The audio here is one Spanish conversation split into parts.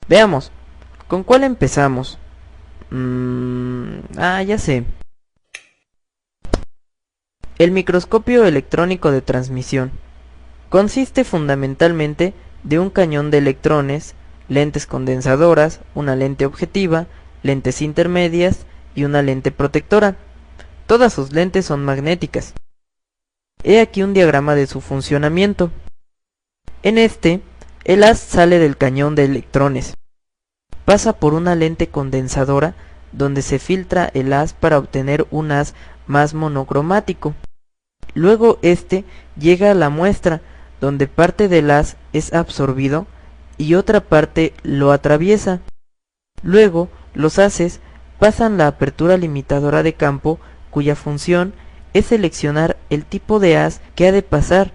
Veamos, ¿con cuál empezamos? Ya sé. El microscopio electrónico de transmisión consiste fundamentalmente de un cañón de electrones, lentes condensadoras, una lente objetiva, lentes intermedias y una lente protectora. Todas sus lentes son magnéticas. He aquí un diagrama de su funcionamiento. En este, el haz sale del cañón de electrones. Pasa por una lente condensadora donde se filtra el haz para obtener un haz más monocromático. Luego este llega a la muestra, donde parte del haz es absorbido y otra parte lo atraviesa. Luego los haces pasan la apertura limitadora de campo, cuya función es seleccionar el tipo de haz que ha de pasar.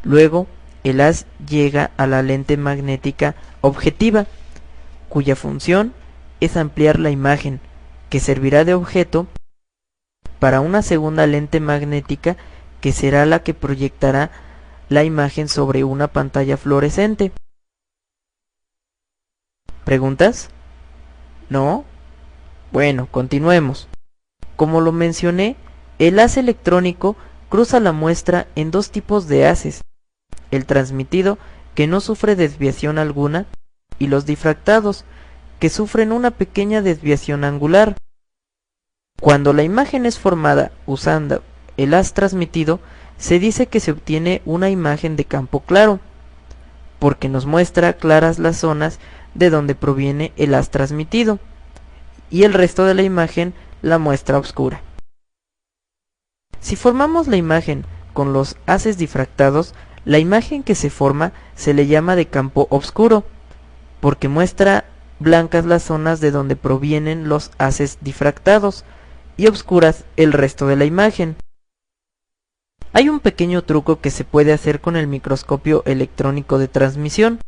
Luego el haz llega a la lente magnética objetiva, cuya función es ampliar la imagen, que servirá de objeto para una segunda lente magnética que será la que proyectará la imagen sobre una pantalla fluorescente. ¿Preguntas? ¿No? Bueno, continuemos. Como lo mencioné, el haz electrónico cruza la muestra en dos tipos de haces: el transmitido, que no sufre desviación alguna, y los difractados, que sufren una pequeña desviación angular. Cuando la imagen es formada usando el haz transmitido, se dice que se obtiene una imagen de campo claro, porque nos muestra claras las zonas de donde proviene el haz transmitido, y el resto de la imagen la muestra oscura. Si formamos la imagen con los haces difractados, la imagen que se forma se le llama de campo oscuro, porque muestra blancas las zonas de donde provienen los haces difractados y oscuras el resto de la imagen. Hay un pequeño truco que se puede hacer con el microscopio electrónico de transmisión.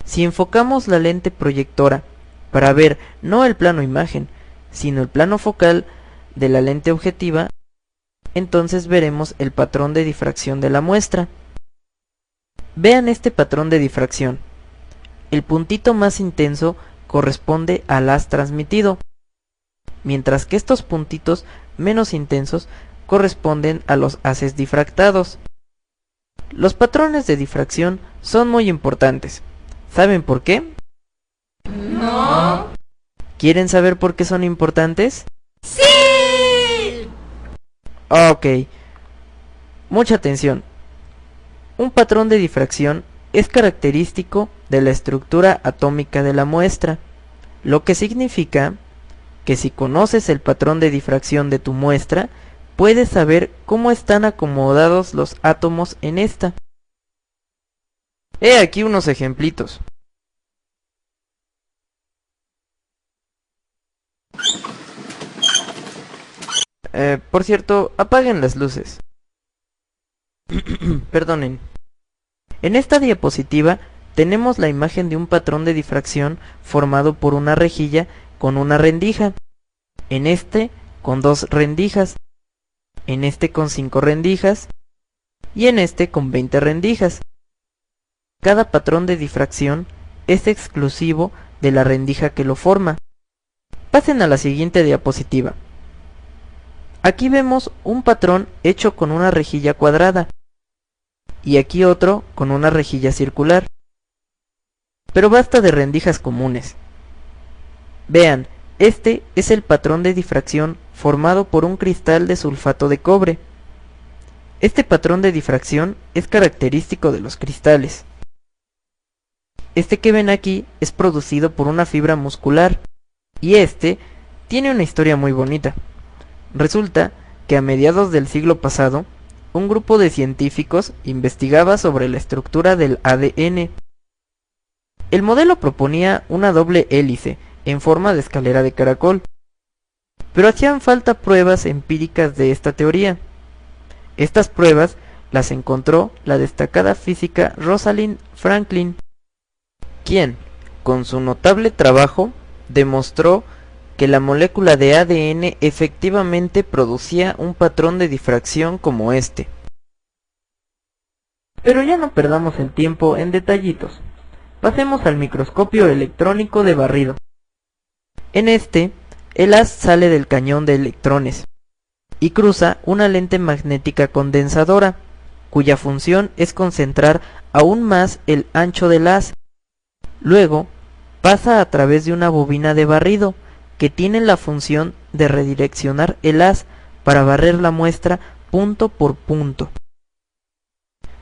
Si enfocamos la lente proyectora para ver no el plano imagen, sino el plano focal de la lente objetiva, entonces veremos el patrón de difracción de la muestra. Vean este patrón de difracción. El puntito más intenso corresponde al haz transmitido, mientras que estos puntitos menos intensos corresponden a los haces difractados. Los patrones de difracción son muy importantes. ¿Saben por qué? No. ¿Quieren saber por qué son importantes? ¡Sí! Ok. Mucha atención. Un patrón de difracción es característico de la estructura atómica de la muestra, lo que significa que si conoces el patrón de difracción de tu muestra, puedes saber cómo están acomodados los átomos en esta. He aquí unos ejemplitos. Por cierto, apaguen las luces. Perdonen. En esta diapositiva tenemos la imagen de un patrón de difracción formado por una rejilla con una rendija, en este con 2 rendijas, en este con 5 rendijas y en este con 20 rendijas. Cada patrón de difracción es exclusivo de la rendija que lo forma. Pasen a la siguiente diapositiva. Aquí vemos un patrón hecho con una rejilla cuadrada y aquí otro con una rejilla circular. Pero basta de rendijas comunes. Vean, este es el patrón de difracción formado por un cristal de sulfato de cobre. Este patrón de difracción es característico de los cristales. Este que ven aquí es producido por una fibra muscular y este tiene una historia muy bonita. Resulta que a mediados del siglo pasado, un grupo de científicos investigaba sobre la estructura del ADN. El modelo proponía una doble hélice en forma de escalera de caracol, pero hacían falta pruebas empíricas de esta teoría. Estas pruebas las encontró la destacada física Rosalind Franklin, quien, con su notable trabajo, demostró que la molécula de ADN efectivamente producía un patrón de difracción como este. Pero ya no perdamos el tiempo en detallitos. Pasemos al microscopio electrónico de barrido. En este, el haz sale del cañón de electrones y cruza una lente magnética condensadora, cuya función es concentrar aún más el ancho del haz. Luego, pasa a través de una bobina de barrido, que tiene la función de redireccionar el haz para barrer la muestra punto por punto.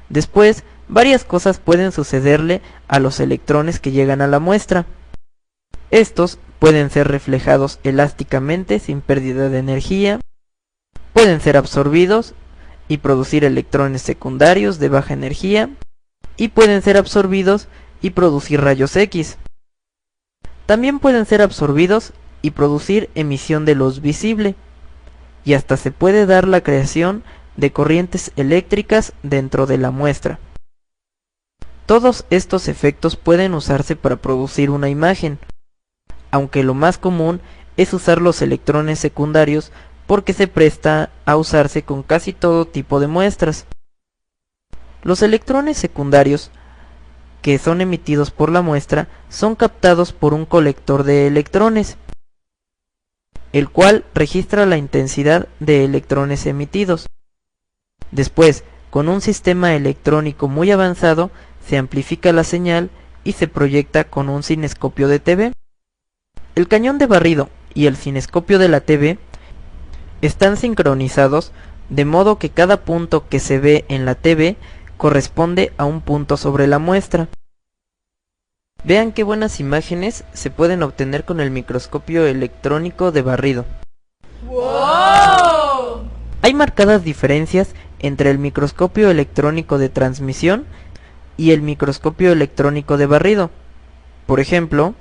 Después, varias cosas pueden sucederle a los electrones que llegan a la muestra. Estos pueden ser reflejados elásticamente sin pérdida de energía, pueden ser absorbidos y producir electrones secundarios de baja energía, y pueden ser absorbidos y producir rayos X. También pueden ser absorbidos y producir emisión de luz visible, y hasta se puede dar la creación de corrientes eléctricas dentro de la muestra. Todos estos efectos pueden usarse para producir una imagen, aunque lo más común es usar los electrones secundarios porque se presta a usarse con casi todo tipo de muestras. Los electrones secundarios que son emitidos por la muestra son captados por un colector de electrones, el cual registra la intensidad de electrones emitidos. Después, con un sistema electrónico muy avanzado, se amplifica la señal y se proyecta con un cinescopio de TV. El cañón de barrido y el cinescopio de la TV están sincronizados, de modo que cada punto que se ve en la TV corresponde a un punto sobre la muestra. Vean qué buenas imágenes se pueden obtener con el microscopio electrónico de barrido. ¡Wow! Hay marcadas diferencias entre el microscopio electrónico de transmisión y el microscopio electrónico de barrido. Por ejemplo,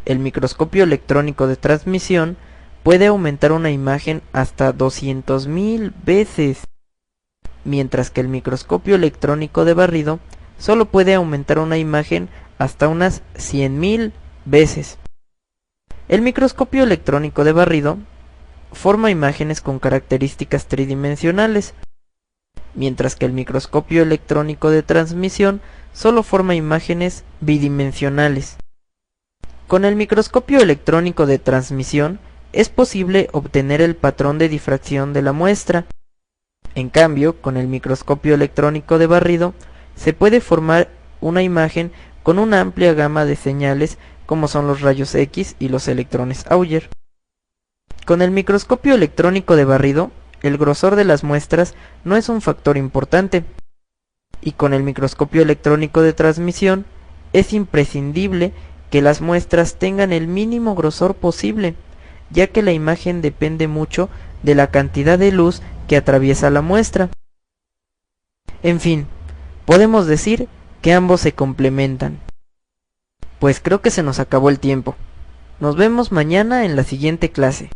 el microscopio electrónico de transmisión puede aumentar una imagen hasta 200.000 veces, mientras que el microscopio electrónico de barrido solo puede aumentar una imagen hasta unas 100.000 veces. El microscopio electrónico de barrido forma imágenes con características tridimensionales, mientras que el microscopio electrónico de transmisión solo forma imágenes bidimensionales. Con el microscopio electrónico de transmisión es posible obtener el patrón de difracción de la muestra. En cambio, con el microscopio electrónico de barrido se puede formar una imagen con una amplia gama de señales como son los rayos X y los electrones Auger. Con el microscopio electrónico de barrido, el grosor de las muestras no es un factor importante, y con el microscopio electrónico de transmisión es imprescindible que las muestras tengan el mínimo grosor posible, ya que la imagen depende mucho de la cantidad de luz que atraviesa la muestra. En fin, podemos decir que ambos se complementan. Pues creo que se nos acabó el tiempo. Nos vemos mañana en la siguiente clase.